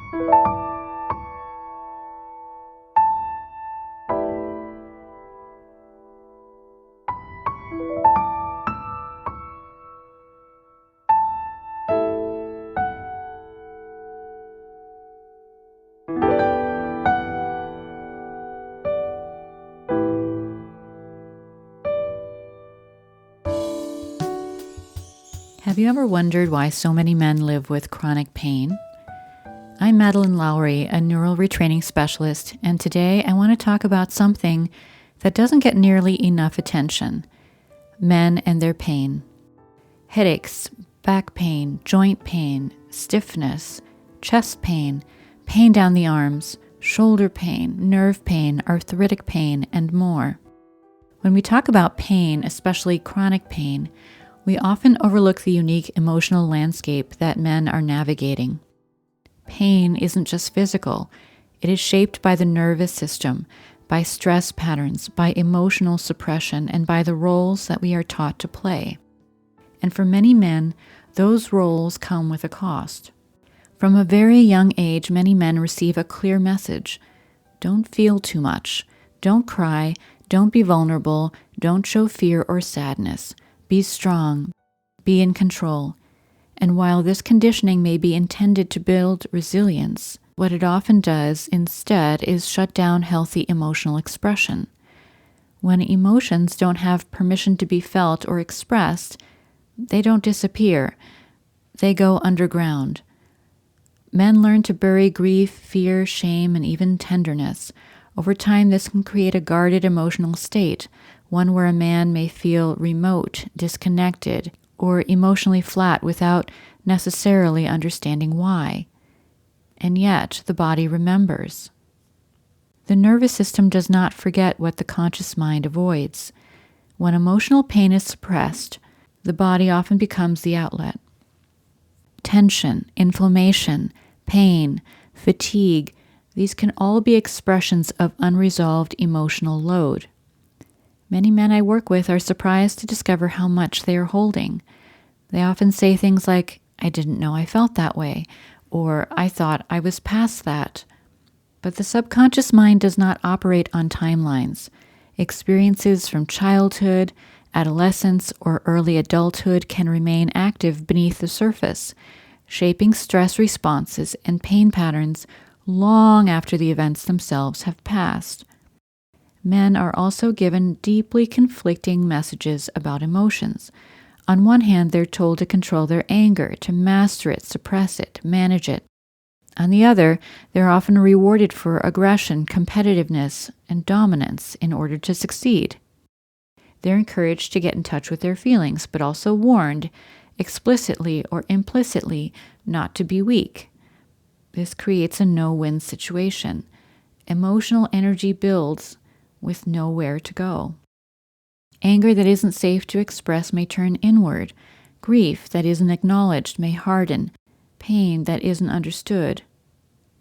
Have you ever wondered why so many men live with chronic pain? I'm Madeleine Lowry, a neural retraining specialist, and today I want to talk about something that doesn't get nearly enough attention: men and their pain. Headaches, back pain, joint pain, stiffness, chest pain, pain down the arms, shoulder pain, nerve pain, arthritic pain, and more. When we talk about pain, especially chronic pain, we often overlook the unique emotional landscape that men are navigating. Pain isn't just physical. It is shaped by the nervous system, by stress patterns, by emotional suppression, and by the roles that we are taught to play. And for many men, those roles come with a cost. From a very young age, many men receive a clear message: don't feel too much, don't cry, don't be vulnerable, don't show fear or sadness. Be strong, be in control. And while this conditioning may be intended to build resilience, what it often does instead is shut down healthy emotional expression. When emotions don't have permission to be felt or expressed, they don't disappear. They go underground. Men learn to bury grief, fear, shame, and even tenderness. Over time, this can create a guarded emotional state, one where a man may feel remote, disconnected, or emotionally flat without necessarily understanding why. And yet, the body remembers. The nervous system does not forget what the conscious mind avoids. When emotional pain is suppressed, the body often becomes the outlet. Tension, inflammation, pain, fatigue, these can all be expressions of unresolved emotional load. Many men I work with are surprised to discover how much they are holding. They often say things like, "I didn't know I felt that way," or "I thought I was past that." But the subconscious mind does not operate on timelines. Experiences from childhood, adolescence, or early adulthood can remain active beneath the surface, shaping stress responses and pain patterns long after the events themselves have passed. Men are also given deeply conflicting messages about emotions. On one hand, they're told to control their anger, to master it, suppress it, manage it. On the other, they're often rewarded for aggression, competitiveness, and dominance in order to succeed. They're encouraged to get in touch with their feelings, but also warned, explicitly or implicitly, not to be weak. This creates a no-win situation. Emotional energy builds with nowhere to go. Anger that isn't safe to express may turn inward. Grief that isn't acknowledged may harden. Pain that isn't understood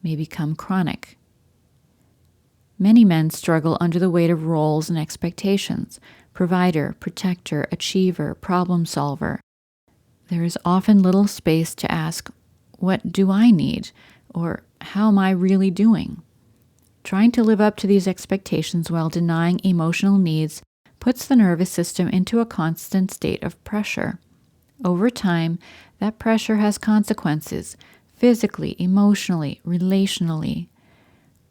may become chronic. Many men struggle under the weight of roles and expectations: provider, protector, achiever, problem solver. There is often little space to ask, "What do I need?" or "How am I really doing?" Trying to live up to these expectations while denying emotional needs puts the nervous system into a constant state of pressure. Over time, that pressure has consequences: physically, emotionally, relationally.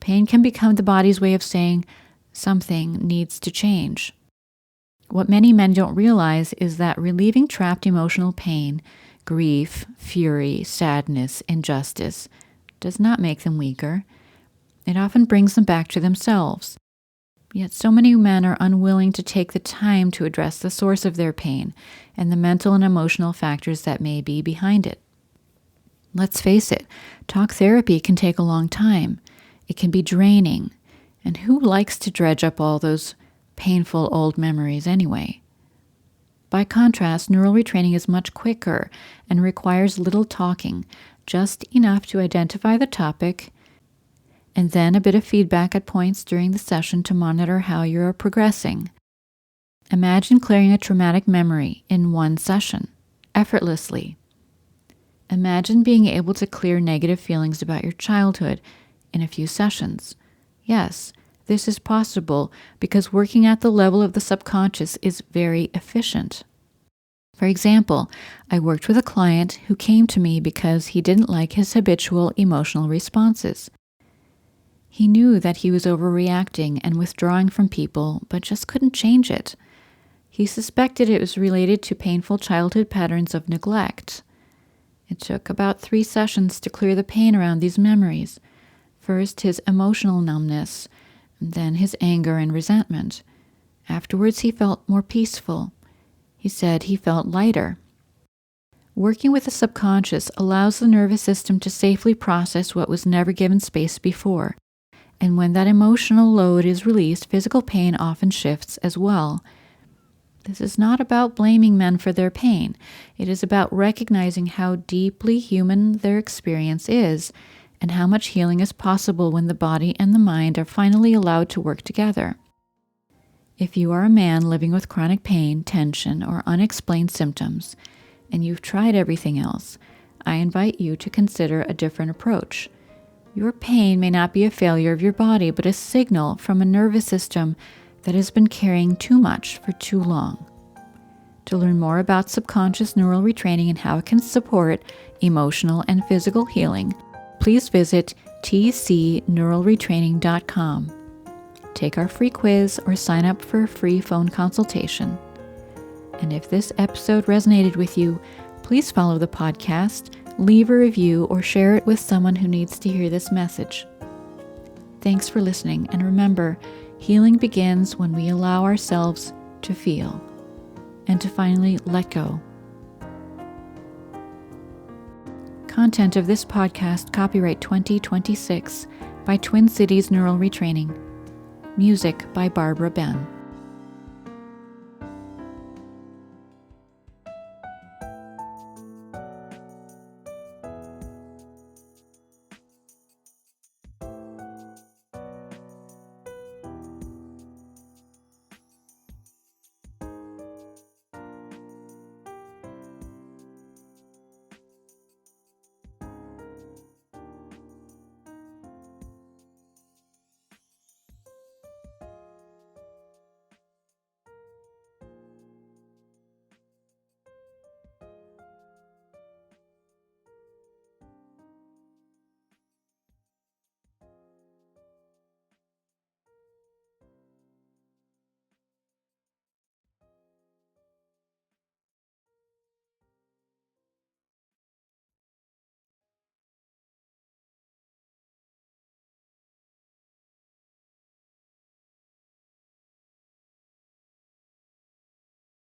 Pain can become the body's way of saying something needs to change. What many men don't realize is that relieving trapped emotional pain, grief, fury, sadness, injustice, does not make them weaker. It often brings them back to themselves. Yet so many men are unwilling to take the time to address the source of their pain and the mental and emotional factors that may be behind it. Let's face it, talk therapy can take a long time. It can be draining. And who likes to dredge up all those painful old memories anyway? By contrast, neural retraining is much quicker and requires little talking, just enough to identify the topic, and then a bit of feedback at points during the session to monitor how you are progressing. Imagine clearing a traumatic memory in one session, effortlessly. Imagine being able to clear negative feelings about your childhood in a few sessions. Yes, this is possible because working at the level of the subconscious is very efficient. For example, I worked with a client who came to me because he didn't like his habitual emotional responses. He knew that he was overreacting and withdrawing from people, but just couldn't change it. He suspected it was related to painful childhood patterns of neglect. It took about 3 sessions to clear the pain around these memories. First, his emotional numbness, then his anger and resentment. Afterwards, he felt more peaceful. He said he felt lighter. Working with the subconscious allows the nervous system to safely process what was never given space before. And when that emotional load is released, physical pain often shifts as well. This is not about blaming men for their pain. It is about recognizing how deeply human their experience is and how much healing is possible when the body and the mind are finally allowed to work together. If you are a man living with chronic pain, tension, or unexplained symptoms, and you've tried everything else, I invite you to consider a different approach. Your pain may not be a failure of your body, but a signal from a nervous system that has been carrying too much for too long. To learn more about subconscious neural retraining and how it can support emotional and physical healing, please visit tcneuralretraining.com. Take our free quiz or sign up for a free phone consultation. And if this episode resonated with you, please follow the podcast, leave a review, or share it with someone who needs to hear this message. Thanks for listening, and remember, healing begins when we allow ourselves to feel and to finally let go. Content of this podcast copyright 2026 by Twin Cities Neural Retraining. Music by Barbara Ben.